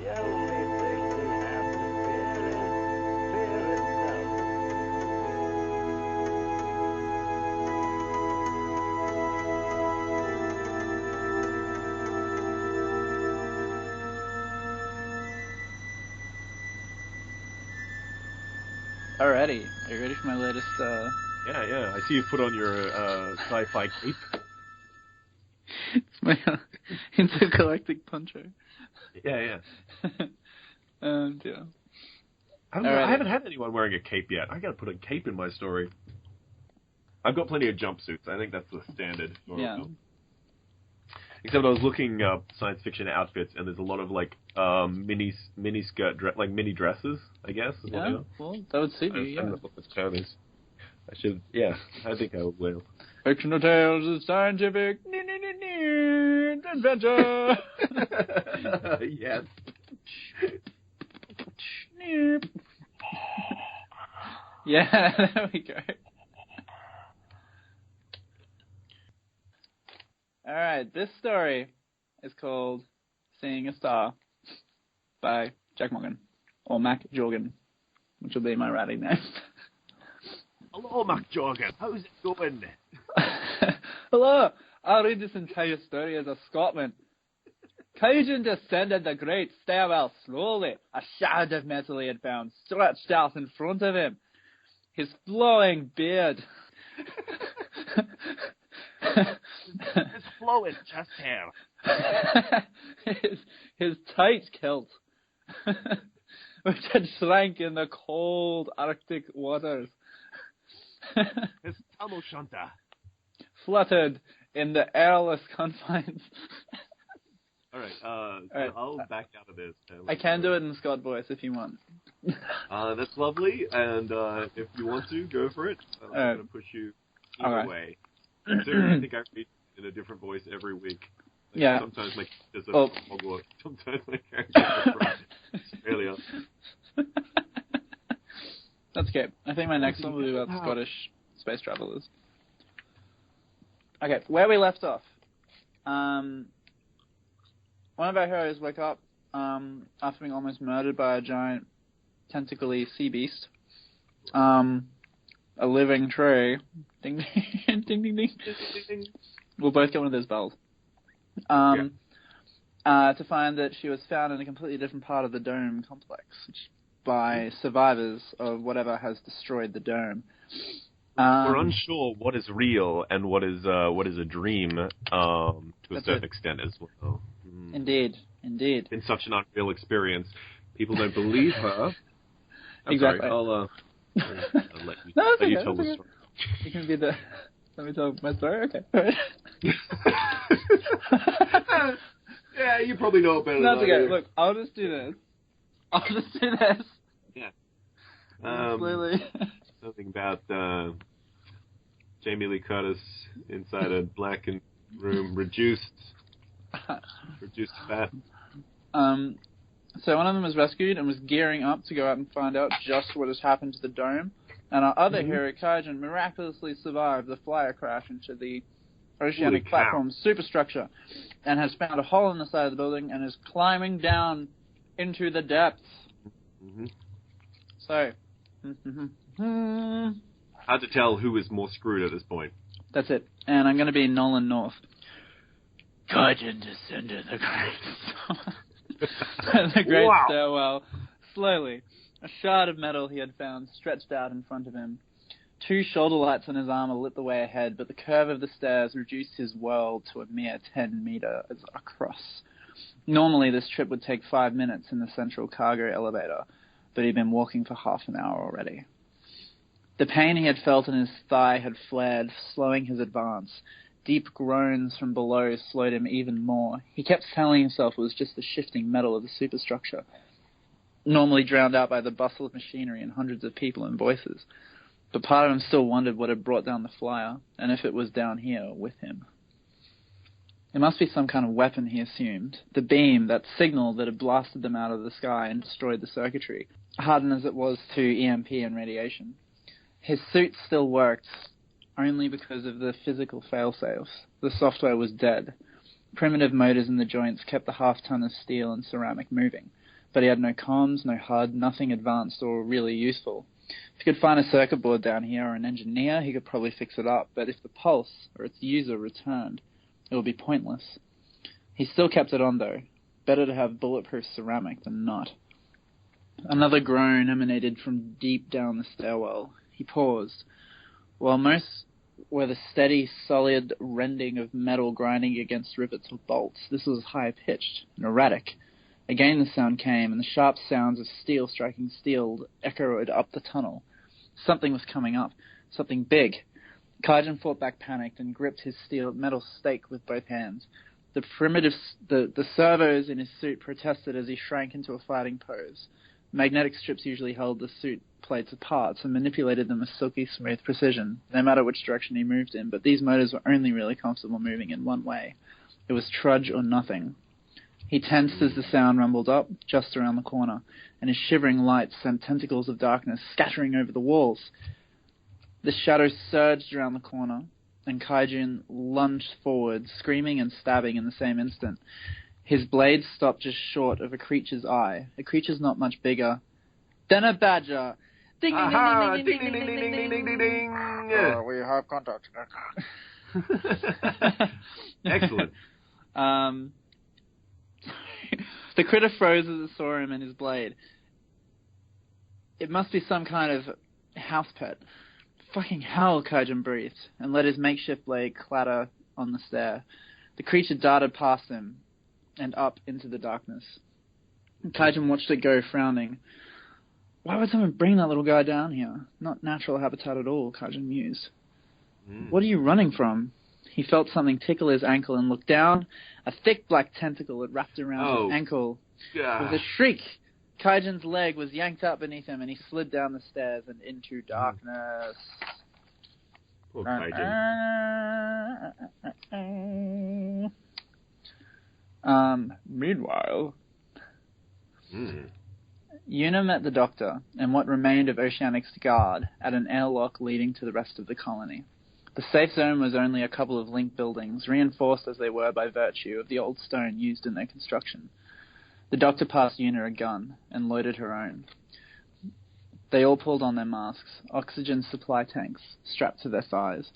The only thing we have to fear is fear itself. Alrighty, are you ready for my latest, Yeah. I see you put on your sci-fi cape. It's my intergalactic poncho. Yeah. Dear. I haven't had anyone wearing a cape yet. I gotta put a cape in my story. I've got plenty of jumpsuits. I think that's the standard. Yeah. Except I was looking up science fiction outfits, and there's a lot of like mini skirt, like mini dresses, I guess. Yeah, well, that would suit you, I don't know what this term is. I should, yeah, I think I will. Fictional tales of scientific adventure. Yes. Yeah, there we go. Alright, this story is called Seeing a Star by Jack Morgan, or Mac Jorgan, which will be my writing name. Hello, Mac Jorgan. How's it going? Hello, I'll read this entire story as a Scotsman. Cajun descended the great stairwell slowly. A shard of metal he had found stretched out in front of him. His flowing beard... His flowing chest hair. his tight kilt, which had shrank in the cold Arctic waters, His tam o' shanter fluttered in the airless confines. All right, I'll back out of this. I can do it in Scott voice if you want. That's lovely, and if you want to, go for it. I'm going to push you either way. I think I read in a different voice every week. Like, yeah. Sometimes my characters are from Hogwarts. Sometimes my characters are from Australia. That's okay. I think my next one will be about Scottish space travelers. Okay, where we left off. One of our heroes woke up after being almost murdered by a giant tentacly sea beast. A living tree. Ding, ding, ding, ding, ding. We'll both get one of those bells. To find that she was found in a completely different part of the dome complex by survivors of whatever has destroyed the dome. We're unsure what is real and what is a dream to a certain extent as well. Indeed. In such an unreal experience, people don't believe her. I'm exactly. Sorry, I'll let you, no, let you tell the story. You can be the... Let me tell my story? Okay. All right. Yeah, you probably know it better That's than I okay. do. Look, I'll just do this. Yeah. Slowly. Something about Jamie Lee Curtis inside a blackened room, reduced fat. So one of them was rescued and was gearing up to go out and find out just what has happened to the dome. And our other hero, Kaijin, miraculously survived the flyer crash into the oceanic platform superstructure and has found a hole in the side of the building and is climbing down into the depths. Mm-hmm. So, hard to tell who is more screwed at this point. That's it. And I'm going to be Nolan North. Kaijin descended the great stairwell slowly. A shard of metal he had found stretched out in front of him. 2 shoulder lights on his armor lit the way ahead, but the curve of the stairs reduced his world to a mere 10 meters across. Normally, this trip would take 5 minutes in the central cargo elevator, but he'd been walking for half an hour already. The pain he had felt in his thigh had flared, slowing his advance. Deep groans from below slowed him even more. He kept telling himself it was just the shifting metal of the superstructure, normally drowned out by the bustle of machinery and hundreds of people and voices. But part of him still wondered what had brought down the flyer, and if it was down here with him. It must be some kind of weapon, he assumed. The beam, that signal that had blasted them out of the sky and destroyed the circuitry, hardened as it was to EMP and radiation. His suit still worked, only because of the physical failsafes. The software was dead. Primitive motors in the joints kept the half-ton of steel and ceramic moving. but he had no comms, no HUD, nothing advanced or really useful. If he could find a circuit board down here or an engineer, he could probably fix it up, but if the pulse or its user returned, it would be pointless. He still kept it on, though. Better to have bulletproof ceramic than not. Another groan emanated from deep down the stairwell. He paused. While most were the steady, solid rending of metal grinding against rivets or bolts, this was high-pitched and erratic. Again the sound came, and the sharp sounds of steel striking steel echoed up the tunnel. Something was coming up. Something big. Kaizen fought back panicked and gripped his metal stake with both hands. The servos in his suit protested as he shrank into a fighting pose. Magnetic strips usually held the suit plates apart and manipulated them with silky smooth precision, no matter which direction he moved in, but these motors were only really comfortable moving in one way. It was trudge or nothing. He tensed as the sound rumbled up, just around the corner, and his shivering lights sent tentacles of darkness scattering over the walls. The shadows surged around the corner, and Kaijun lunged forward, screaming and stabbing in the same instant. His blade stopped just short of a creature's eye. A creature's not much bigger than a badger. Ding, ding, ding, ding, ding, ding, ding, ding, ding, ding, ding. We have contact. Excellent. The critter froze as it saw him and his blade. It must be some kind of house pet. Fucking hell, Kaijun breathed, and let his makeshift blade clatter on the stair. The creature darted past him and up into the darkness. Kaijun watched it go, frowning. Why would someone bring that little guy down here? Not natural habitat at all, Kaijun mused. What are you running from? He felt something tickle his ankle and looked down. A thick black tentacle had wrapped around his ankle. With a shriek, Kaijun's leg was yanked up beneath him, and he slid down the stairs and into darkness. Poor Kaijun. Meanwhile, Yuna met the doctor and what remained of Oceanic's guard at an airlock leading to the rest of the colony. The safe zone was only a couple of linked buildings, reinforced as they were by virtue of the old stone used in their construction. The doctor passed Yuna a gun and loaded her own. They all pulled on their masks, oxygen supply tanks strapped to their thighs.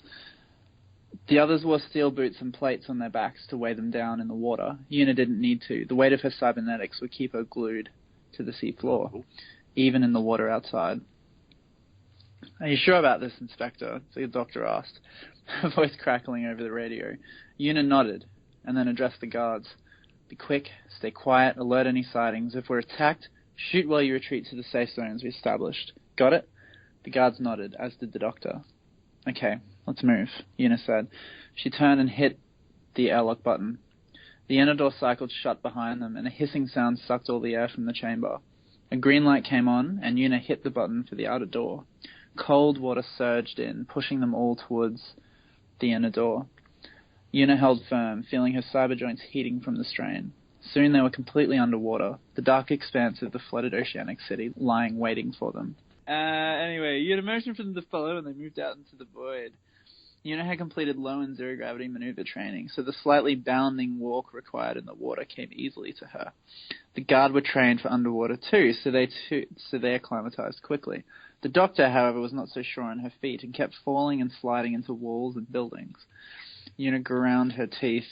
The others wore steel boots and plates on their backs to weigh them down in the water. Yuna didn't need to. The weight of her cybernetics would keep her glued to the seafloor, even in the water outside. Are you sure about this, Inspector? The doctor asked, her voice crackling over the radio. Yuna nodded, and then addressed the guards. Be quick, stay quiet, alert any sightings. If we're attacked, shoot while you retreat to the safe zones we established. Got it? The guards nodded, as did the doctor. Okay, let's move, Yuna said. She turned and hit the airlock button. The inner door cycled shut behind them, and a hissing sound sucked all the air from the chamber. A green light came on, and Yuna hit the button for the outer door. Cold water surged in, pushing them all towards the inner door. Yuna held firm, feeling her cyber joints heating from the strain. Soon they were completely underwater, the dark expanse of the flooded oceanic city lying waiting for them. Anyway, Yuna motioned for them to follow, and they moved out into the void. Yuna had completed low and zero-gravity maneuver training, so the slightly bounding walk required in the water came easily to her. The guard were trained for underwater too, so they acclimatized quickly. The doctor, however, was not so sure on her feet and kept falling and sliding into walls and buildings. Yuna ground her teeth.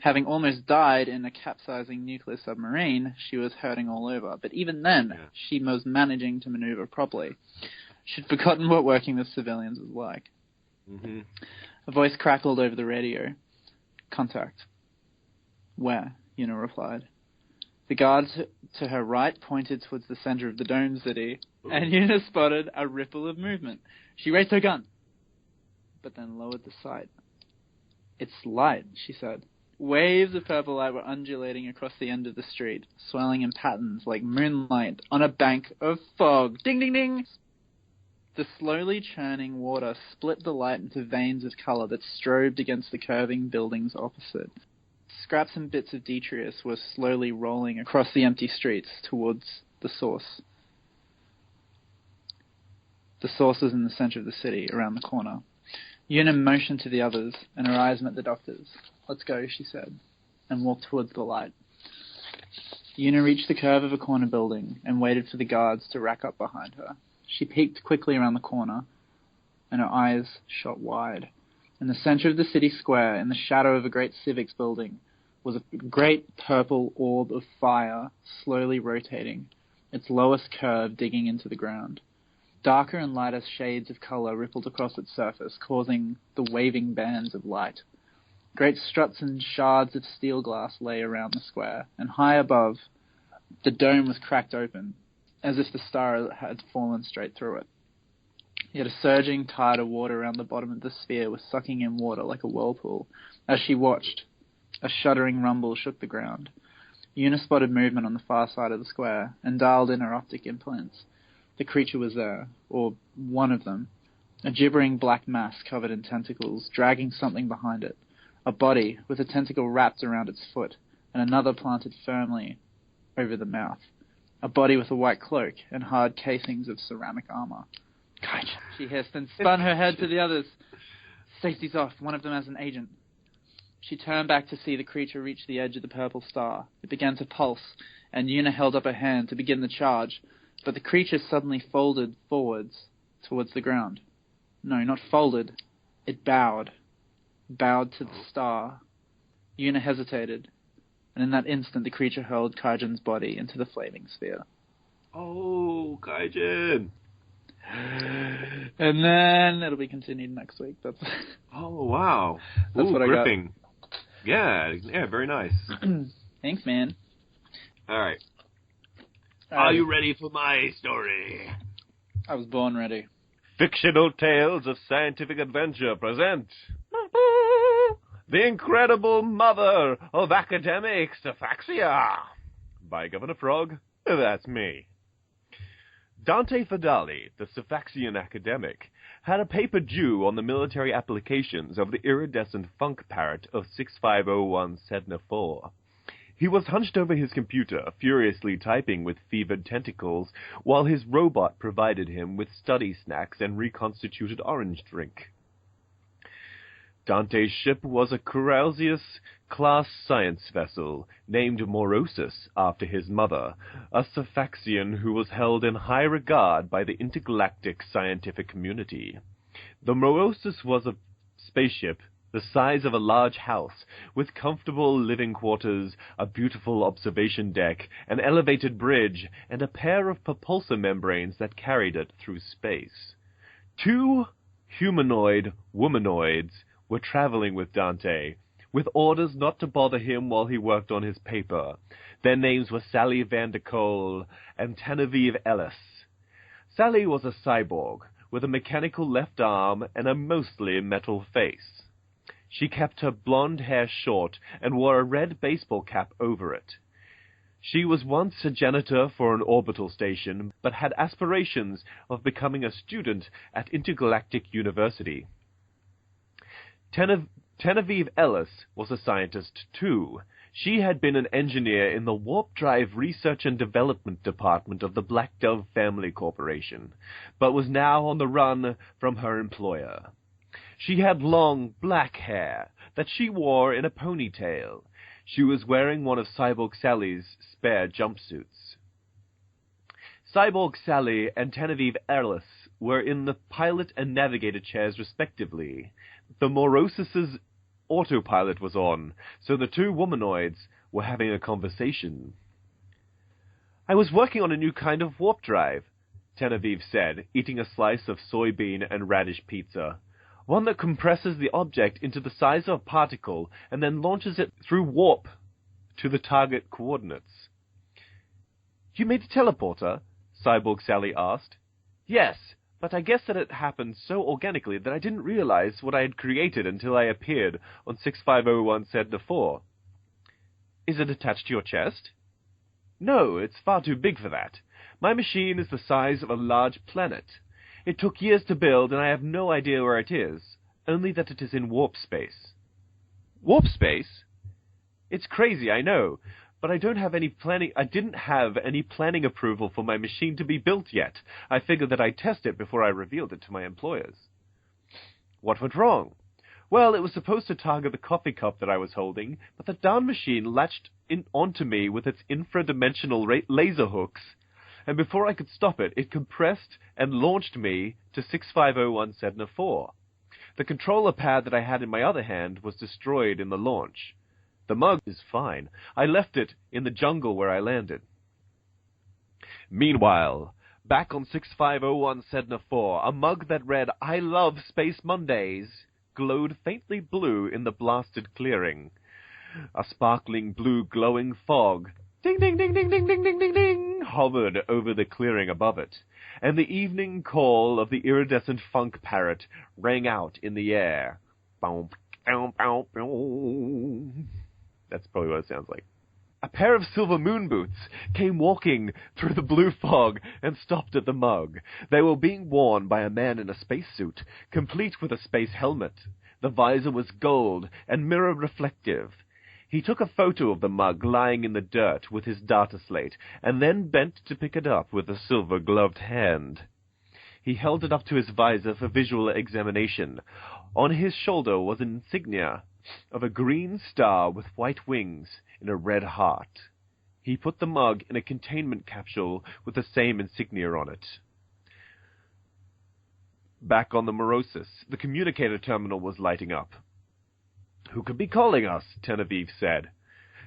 Having almost died in a capsizing nuclear submarine, she was hurting all over. But even then, she was managing to maneuver properly. She'd forgotten what working with civilians was like. A voice crackled over the radio. Contact. Where? Yuna replied. The guard to her right pointed towards the center of the dome city, and Yuna spotted a ripple of movement. She raised her gun, but then lowered the sight. It's light, she said. Waves of purple light were undulating across the end of the street, swirling in patterns like moonlight on a bank of fog. Ding, ding, ding! The slowly churning water split the light into veins of color that strobed against the curving buildings opposite. Scraps and bits of detritus were slowly rolling across the empty streets towards the source. The source was in the center of the city, around the corner. Yuna motioned to the others, and her eyes met the doctor's. Let's go, she said, and walked towards the light. Una reached the curve of a corner building and waited for the guards to rack up behind her. She peeked quickly around the corner, and her eyes shot wide. In the center of the city square, in the shadow of a great civics building, was a great purple orb of fire slowly rotating, its lowest curve digging into the ground. Darker and lighter shades of color rippled across its surface, causing the waving bands of light. Great struts and shards of steel glass lay around the square, and high above, the dome was cracked open, as if the star had fallen straight through it. Yet a surging tide of water around the bottom of the sphere was sucking in water like a whirlpool. As she watched, a shuddering rumble shook the ground. Una spotted movement on the far side of the square, and dialed in her optic implants. The creature was there, or one of them, a gibbering black mass covered in tentacles, dragging something behind it. A body, with a tentacle wrapped around its foot, and another planted firmly over the mouth. A body with a white cloak and hard casings of ceramic armor. God, she hissed and spun her head to the others. Safety's off. One of them has an agent. She turned back to see the creature reach the edge of the purple star. It began to pulse, and Una held up her hand to begin the charge, but the creature suddenly folded forwards towards the ground. No, not folded. It bowed. Bowed to the star. Una hesitated, and in that instant the creature hurled Kaijin's body into the flaming sphere. Oh, Kaijin! And then it'll be continued next week. That's Oh, wow. That's what gripping. I got. Yeah, very nice. Thanks, man. All right. Are you ready for my story? I was born ready. Fictional Tales of Scientific Adventure present The Incredible Mother of Academic Aphaxia by Governor Frog. That's me. Dante Fadali, the Aphaxian academic, had a paper due on the military applications of the iridescent funk parrot of 6501 Sedna 4. He was hunched over his computer, furiously typing with fevered tentacles, while his robot provided him with study snacks and reconstituted orange drink. Dante's ship was a Carausius-class science vessel, named Morosis after his mother, a Aphaxian who was held in high regard by the intergalactic scientific community. The Morosis was a spaceship the size of a large house, with comfortable living quarters, a beautiful observation deck, an elevated bridge, and a pair of propulsor membranes that carried it through space. 2 humanoid womanoids were traveling with Dante, with orders not to bother him while he worked on his paper. Their names were Sally Vanderkoel and Genevieve Ellis. Sally was a cyborg, with a mechanical left arm and a mostly metal face. She kept her blonde hair short and wore a red baseball cap over it. She was once a janitor for an orbital station, but had aspirations of becoming a student at Intergalactic University. Genevieve Ellis was a scientist, too. She had been an engineer in the Warp Drive Research and Development Department of the Black Dove Family Corporation, but was now on the run from her employer. She had long, black hair that she wore in a ponytail. She was wearing one of Cyborg Sally's spare jumpsuits. Cyborg Sally and Genevieve Ellis were in the pilot and navigator chairs, respectively. The Morosis's autopilot was on, so the 2 womanoids were having a conversation. "I was working on a new kind of warp drive," Genevieve said, eating a slice of soybean and radish pizza. "One that compresses the object into the size of a particle and then launches it through warp to the target coordinates." "You made a teleporter?" Cyborg Sally asked. "Yes, but I guess that it happened so organically that I didn't realize what I had created until I appeared on 6501 Sedna 4. "Is it attached to your chest?" "No, it's far too big for that. My machine is the size of a large planet. It took years to build, and I have no idea where it is, only that it is in warp space." "Warp space?" "It's crazy, I know, but I didn't have any planning approval for my machine to be built yet. I figured that I'd test it before I revealed it to my employers." "What went wrong?" "Well, it was supposed to target the coffee cup that I was holding, but the darn machine latched onto me with its infra-dimensional laser hooks, and before I could stop it, it compressed and launched me to 6501 Sedna 4. The controller pad that I had in my other hand was destroyed in the launch. The mug is fine. I left it in the jungle where I landed. Meanwhile, back on 6501 Sedna 4, a mug that read, "I love Space Mondays," glowed faintly blue in the blasted clearing. A sparkling blue glowing fog, ding ding ding ding ding ding ding ding ding, hovered over the clearing above it, and the evening call of the iridescent funk parrot rang out in the air. Bow, bow, bow, bow. That's probably what it sounds like. A pair of silver moon boots came walking through the blue fog and stopped at the mug. They were being worn by a man in a spacesuit, complete with a space helmet. The visor was gold and mirror reflective. He took a photo of the mug lying in the dirt with his data slate, and then bent to pick it up with a silver-gloved hand. He held it up to his visor for visual examination. On his shoulder was an insignia of a green star with white wings in a red heart. He put the mug in a containment capsule with the same insignia on it. Back on the Morosis, the communicator terminal was lighting up. "Who could be calling us?" Genevieve said.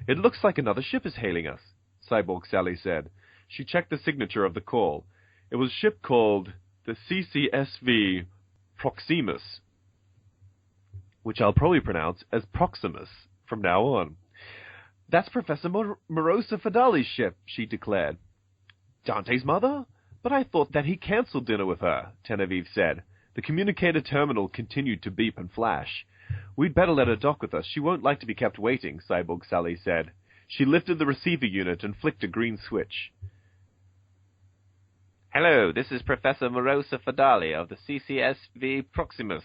"It looks like another ship is hailing us," Cyborg Sally said. She checked the signature of the call. It was a ship called the CCSV Proximus, which I'll probably pronounce as Proximus from now on. "That's Professor Morosa Fadali's ship," she declared. "Dante's mother? But I thought that he cancelled dinner with her," Genevieve said. The communicator terminal continued to beep and flash. "We'd better let her dock with us. She won't like to be kept waiting," Cyborg Sally said. She lifted the receiver unit and flicked a green switch. "Hello, this is Professor Morosa Fadali of the CCSV Proximus,"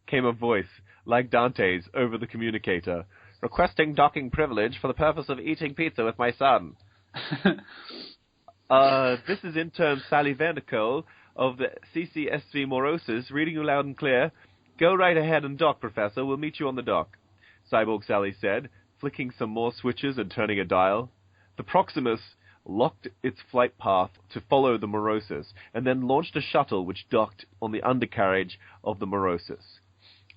came a voice, like Dante's, over the communicator. "Requesting docking privilege for the purpose of eating pizza with my son." This is intern Sally Vanderkoel of the CCSV Morosis, reading you loud and clear. "Go right ahead and dock, Professor. We'll meet you on the dock," Cyborg Sally said, flicking some more switches and turning a dial. The Proximus locked its flight path to follow the Morosis, and then launched a shuttle which docked on the undercarriage of the Morosis.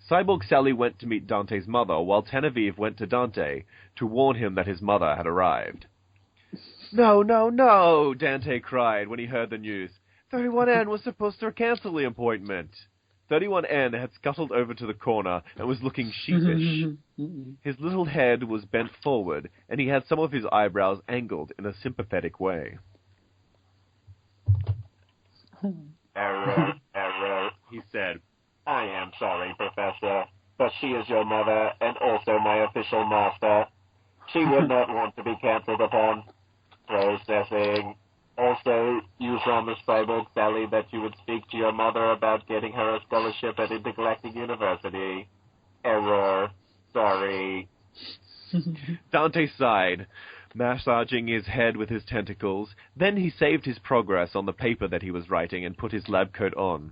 Cyborg Sally went to meet Dante's mother, while Genevieve went to Dante to warn him that his mother had arrived. "No, no, no!" Dante cried when he heard the news. 31N was supposed to cancel the appointment. 31N had scuttled over to the corner and was looking sheepish. His little head was bent forward, and he had some of his eyebrows angled in a sympathetic way. Error, he said. I am sorry, Professor, but she is your mother and also my official master. She would not want to be cancelled upon. Processing. Also, you promised Cyborg Sally that you would speak to your mother about getting her a scholarship at Intergalactic University. Error. Sorry. Dante sighed, massaging his head with his tentacles. Then he saved his progress on the paper that he was writing and put his lab coat on.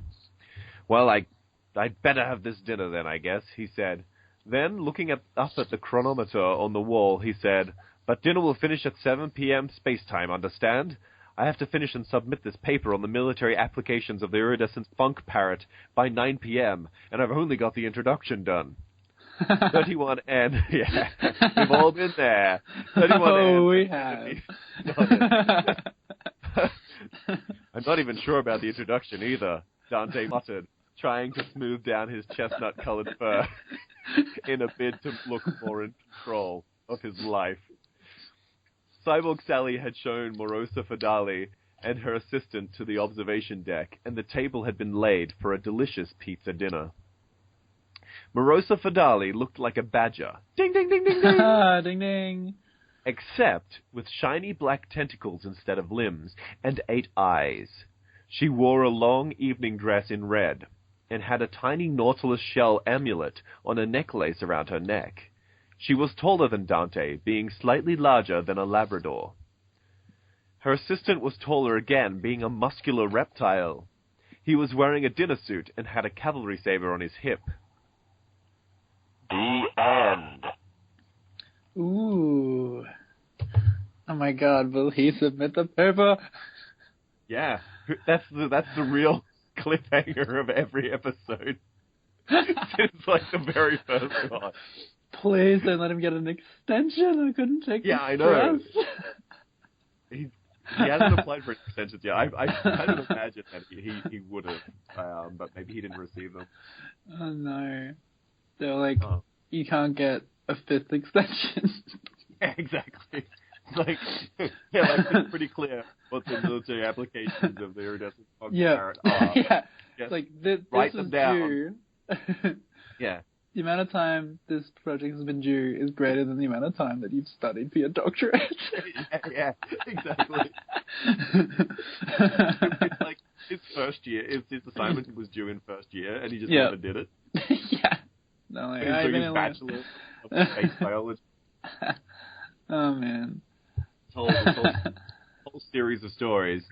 "Well, I'd better have this dinner then, I guess," he said. Then, looking up at the chronometer on the wall, he said, "But dinner will finish at 7 p.m. space-time, understand? I have to finish and submit this paper on the military applications of the iridescent funk parrot by 9 p.m., and I've only got the introduction done." 31N, yeah, we've all been there. 31N. Oh, we have. I'm not even sure about the introduction either, Dante muttered, trying to smooth down his chestnut-colored fur in a bid to look more in control of his life. Cyborg Sally had shown Morosa Fadali and her assistant to the observation deck, and the table had been laid for a delicious pizza dinner. Morosa Fadali looked like a badger. Ding, ding, ding, ding, ding! Ding, ding. Except with shiny black tentacles instead of limbs, and 8 eyes. She wore a long evening dress in red, and had a tiny nautilus shell amulet on a necklace around her neck. She was taller than Dante, being slightly larger than a Labrador. Her assistant was taller again, being a muscular reptile. He was wearing a dinner suit and had a cavalry saber on his hip. The end. Ooh. Oh my God, will he submit the paper? Yeah, that's the real cliffhanger of every episode. Since like the very first one. Please don't let him get an extension. I couldn't take the I know. stress. He hasn't applied for extensions yet. I kind of imagine that he would have, but maybe he didn't receive them. Oh no. They were like, you can't get a 5th extension. Yeah, exactly. Like, it's pretty clear what the military applications of the iridescent fog parrot are. Yeah. Yes. Like, this Write is them down. due. Yeah. The amount of time this project has been due is greater than the amount of time that you've studied for your doctorate. yeah, exactly. It's like his first year, his assignment was due in first year, and he just never did it. Yeah. No, like, He's doing his bachelor's of space biology. Oh, man. This whole series of stories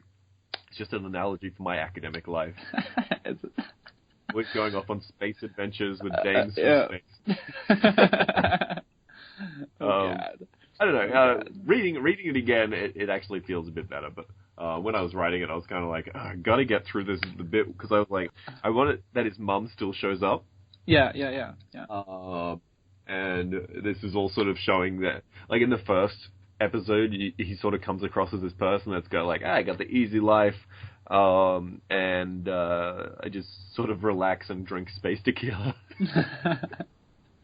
is just an analogy for my academic life. We're going off on space adventures with dames from space. God. I don't know. Reading it again, it actually feels a bit better. But when I was writing it, I was kind of like, I gotta get through this the bit because I was like, I want it that his mum still shows up. Yeah. And this is all sort of showing that, like in the first episode, he sort of comes across as this person that's got like, I got the easy life. And I just sort of relax and drink space tequila.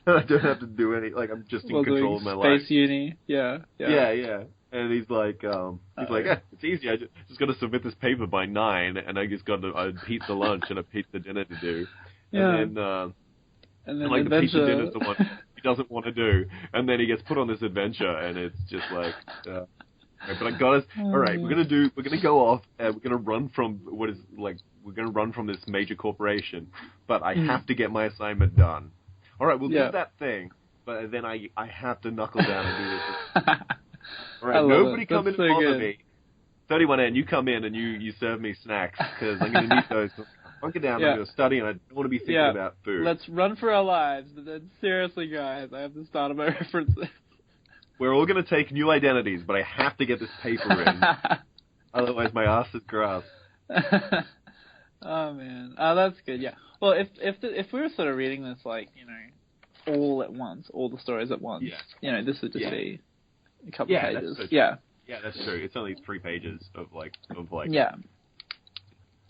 I don't have to do any, like, I'm just in control of my life. Space uni, yeah. And he's like, it's easy. I just got to submit this paper by 9, and I just got a pizza lunch and a pizza dinner to do. And then like the pizza dinner's the one he doesn't want to do, and then he gets put on this adventure, and it's just like. But I got us. All right, we're gonna go off, and we're gonna run from this major corporation. But I have to get my assignment done. All right, we'll do that thing. But then I have to knuckle down and do this. All right, nobody come in and bother me. 31N, you come in and you serve me snacks because I'm gonna need those. Bunker down. I'm gonna study, and I don't want to be thinking about food. Let's run for our lives. But then seriously, guys, I have to start on my references. We're all going to take new identities, but I have to get this paper in. Otherwise, my ass is grass. Oh, man. Oh, that's good, yeah. Well, if we were sort of reading this, like, you know, all at once, all the stories at once, you know, this would just be a couple of pages. Yeah, that's true. It's only 3 pages of Yeah.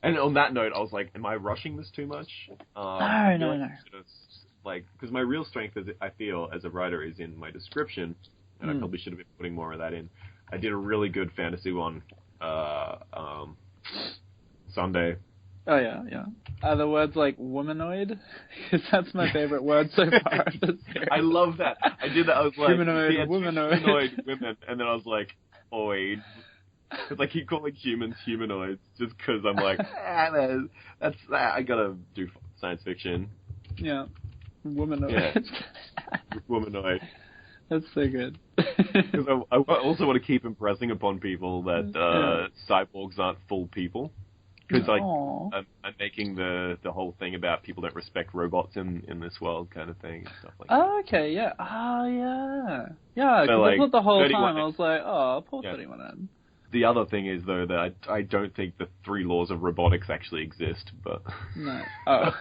And on that note, I was like, am I rushing this too much? No. Like, because my real strength, I feel, as a writer, is in my description. And I probably should have been putting more of that in. I did a really good fantasy one Sunday. Oh, yeah. Are the words like womanoid? Because that's my favorite word so far. I love that. I did that. I was like, humanoid, womanoid. Humanoid women. And then I was like, oid. Because I keep calling humans humanoids just because I'm like, that's that. I gotta do science fiction. Yeah. Womanoid. Yeah. Womanoid. That's so good. Because I also want to keep impressing upon people that cyborgs aren't full people. Because I'm making the whole thing about people that respect robots in this world kind of thing and stuff like that. Oh, okay, yeah. Oh, yeah. Yeah, because I thought the whole time I was like, oh, poor 31N. The other thing is, though, that I don't think the 3 laws of robotics actually exist, but... No. Oh.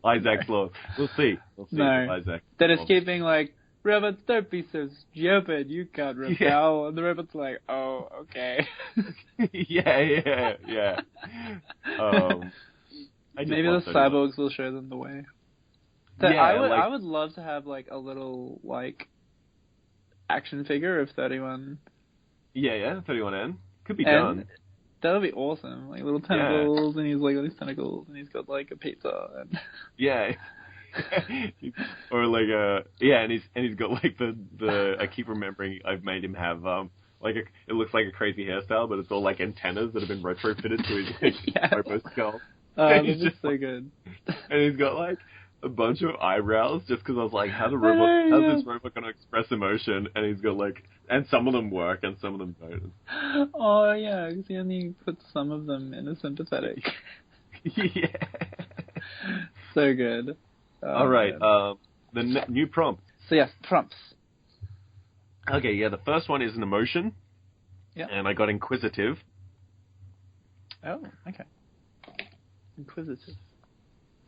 Isaac's law. We'll see. No. Isaac. Then it's keeping like, robots, don't be so stupid, you can't rebel. Yeah. And the robot's like, oh, okay. yeah. Maybe the cyborgs will show them the way. So I would love to have like a little like action figure of 31. Yeah, 31N. Could be done. That would be awesome. Like little tentacles, and he's like got these tentacles, and he's got like a pizza. And... Yeah. Or like and he's got like the I keep remembering I've made him have like it looks like a crazy hairstyle, but it's all like antennas that have been retrofitted to his robot skull. That's just so good. And he's got like a bunch of eyebrows just because I was like, how's this robot going to express emotion? And he's got like, and some of them work and some of them don't. Oh yeah, because he only puts some of them in a sympathetic. Yeah. So good. All right, the new prompt. So yes, prompts. Okay, yeah, the first one is an emotion. Yeah. And I got inquisitive. Oh, okay. Inquisitive.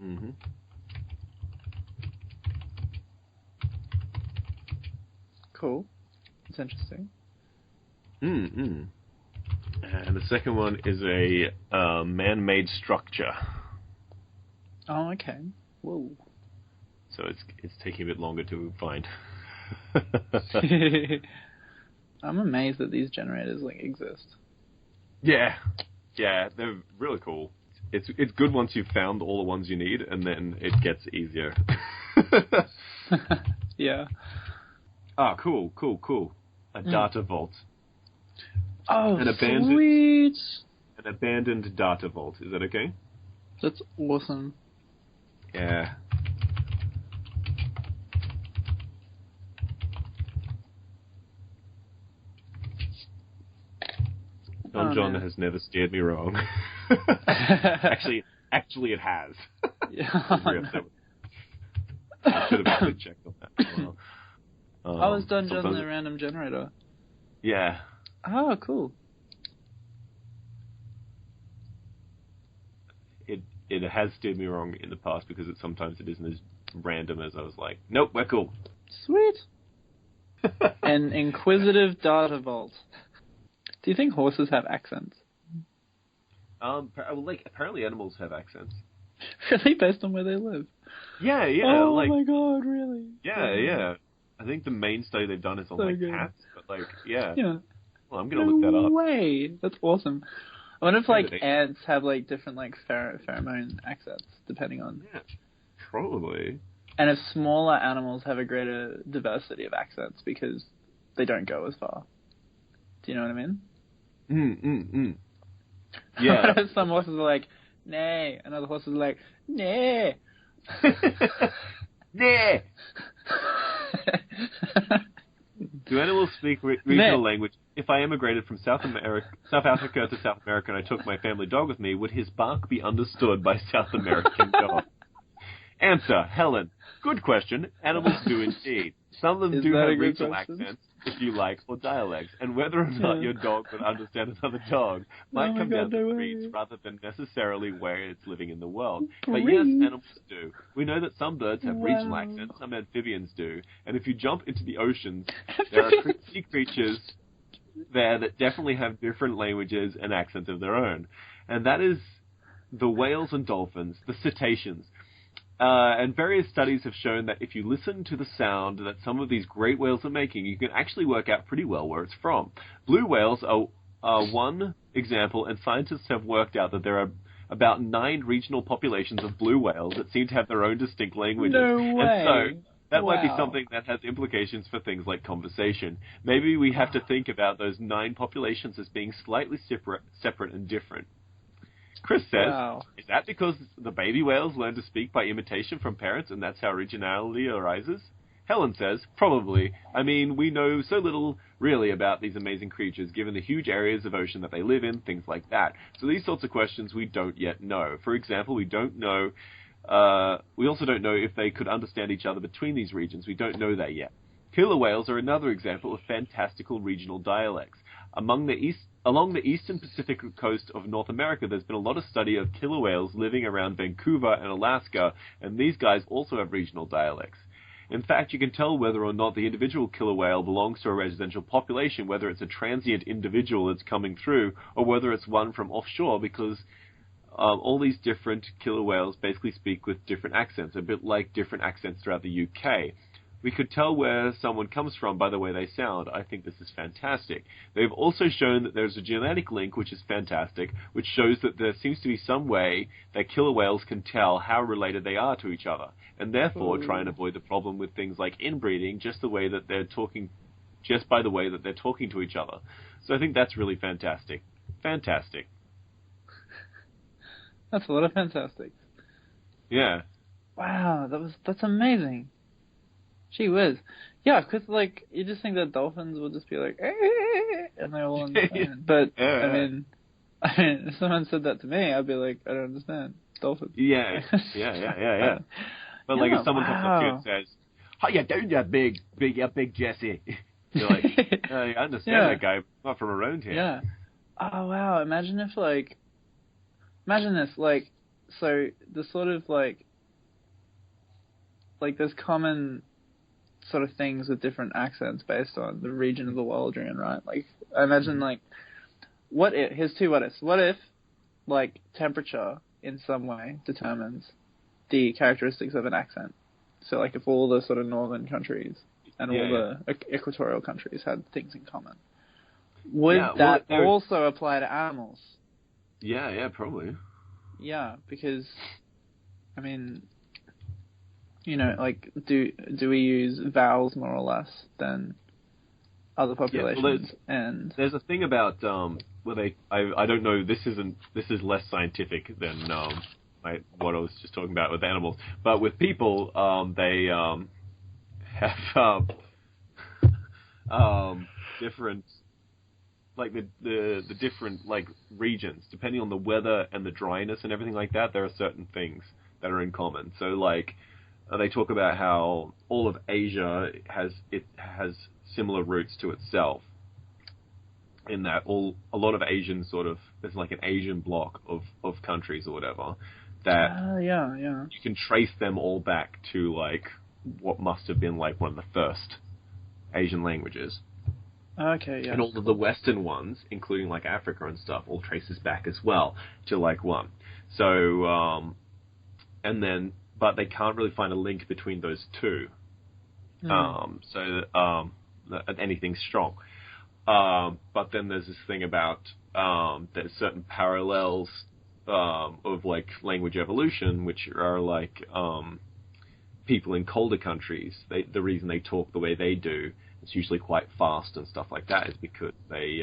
Mm-hmm. Cool. It's interesting. Mm-hmm. And the second one is a man-made structure. Oh, okay. Whoa. So it's taking a bit longer to find. I'm amazed that these generators exist. Yeah, they're really cool. It's good once you've found all the ones you need, and then it gets easier. Yeah. Ah, cool. A data vault. Oh, An abandoned data vault. Is that okay? That's awesome. Yeah. Don John has never steered me wrong. Actually, it has. Yeah. I should have actually checked on that as well. Oh, it's Don John the random generator. Yeah. Oh, cool. It has steered me wrong in the past because sometimes it isn't as random as I was like, nope, we're cool. Sweet. An inquisitive data vault. Do you think horses have accents? Apparently animals have accents. Really? Based on where they live? Yeah. Oh my god, really? Yeah. I think the main study they've done is on cats, but yeah. Yeah. Well, I'm gonna look that up. No way. That's awesome. I wonder if ants have different pheromone accents depending on. Yeah, probably. And if smaller animals have a greater diversity of accents because they don't go as far. Do you know what I mean? Yeah. Some horses are like, nay, and other horses are like, nay. Nah. Do animals speak regional language? If I emigrated from South Africa to South America and I took my family dog with me, would his bark be understood by South American dogs? Answer, Helen. Good question. Animals do indeed. Some of them do have regional accents, if you like, or dialects, and whether or not your dog would understand another dog might come down to breeds rather than necessarily where it's living in the world. But yes, animals do. We know that some birds have regional accents, some amphibians do, and if you jump into the oceans, there are sea creatures there that definitely have different languages and accents of their own. And that is the whales and dolphins, the cetaceans. And various studies have shown that if you listen to the sound that some of these great whales are making, you can actually work out pretty well where it's from. Blue whales are one example, and scientists have worked out that there are about 9 regional populations of blue whales that seem to have their own distinct languages. No way. And so that might be something that has implications for things like conversation. Maybe we have to think about those 9 populations as being slightly separate and different. Chris says, Is that because the baby whales learn to speak by imitation from parents and that's how regionality arises? Helen says, probably. I mean, we know so little really about these amazing creatures given the huge areas of ocean that they live in, things like that. So these sorts of questions we don't yet know. For example, we also don't know if they could understand each other between these regions. We don't know that yet. Killer whales are another example of fantastical regional dialects. Along the eastern Pacific coast of North America, there's been a lot of study of killer whales living around Vancouver and Alaska, and these guys also have regional dialects. In fact, you can tell whether or not the individual killer whale belongs to a residential population, whether it's a transient individual that's coming through, or whether it's one from offshore, because all these different killer whales basically speak with different accents, a bit like different accents throughout the UK. We could tell where someone comes from by the way they sound. I think this is fantastic. They've also shown that there's a genetic link, which is fantastic, which shows that there seems to be some way that killer whales can tell how related they are to each other, and therefore try and avoid the problem with things like inbreeding just by the way that they're talking to each other. So I think that's really fantastic. Fantastic. That's a lot of fantastic. Yeah. Wow, that's amazing. Gee whiz. Yeah, because, you just think that dolphins will just be like, and they all understand. But, I mean, if someone said that to me, I'd be like, I don't understand. Dolphins. Yeah. But, if someone comes up to you and says, how you doing, you big Jesse? You're like, I understand Yeah. that guy, not from around here. Yeah. Oh wow! Imagine if imagine this so the sort of like there's common sort of things with different accents based on the region of the world you're in, right? Like I imagine what if here's two what ifs. What if temperature in some way determines the characteristics of an accent? So like if all the sort of northern countries and all the equatorial countries had things in common, would that also apply to animals? Yeah, probably. Yeah, because I mean, do we use vowels more or less than other populations? And there's a thing about where I don't know, this is less scientific than what I was just talking about with animals, but with people they have different the different regions depending on the weather and the dryness and everything like that. There are certain things that are in common. So they talk about how all of Asia has similar roots to itself, in that a lot of Asian there's like an Asian block of countries or whatever that you can trace them all back to what must have been one of the first Asian languages. Okay, yeah. And all of the Western ones, including Africa and stuff, all traces back as well to one. So but they can't really find a link between those two. Anything strong. But then there's this thing about there's certain parallels of language evolution, which are people in colder countries. The reason they talk the way they do, it's usually quite fast and stuff like that, is because they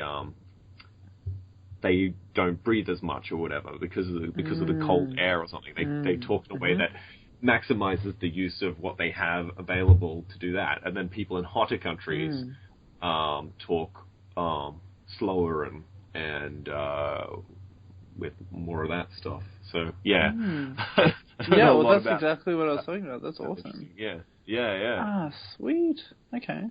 don't breathe as much or whatever because of the cold air or something. They talk in a way that maximizes the use of what they have available to do that. And then people in hotter countries talk slower and with more of that stuff. So yeah. Yeah, well that's exactly what I was talking about. That's awesome. Yeah. Ah, sweet. Okay.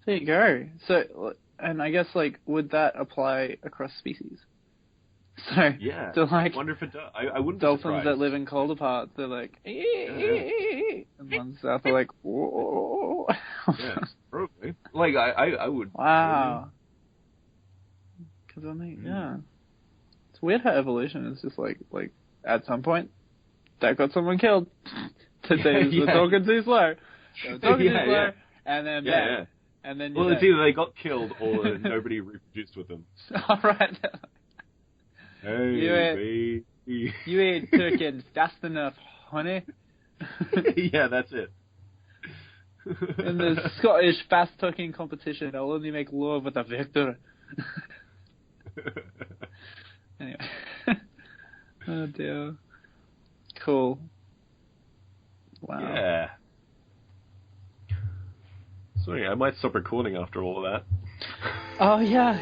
There you go. So, and I guess would that apply across species? So, yeah. I wonder if it does. I wouldn't be dolphins surprised. that live in colder parts, they're and ones south are whoa. Yeah, probably. I would. Wow. Because it's weird how evolution is just at some point that got someone killed. They're talking too slow. They're talking too slow, and then bang. And then it's either they got killed or nobody reproduced with them. All right. Hey, you ain't talking fast enough, honey. Yeah, that's it. In the Scottish fast talking competition, I'll only make love with a victor. Anyway. Oh dear. Cool. Wow. Yeah. Sorry, I might stop recording after all of that. Oh yeah.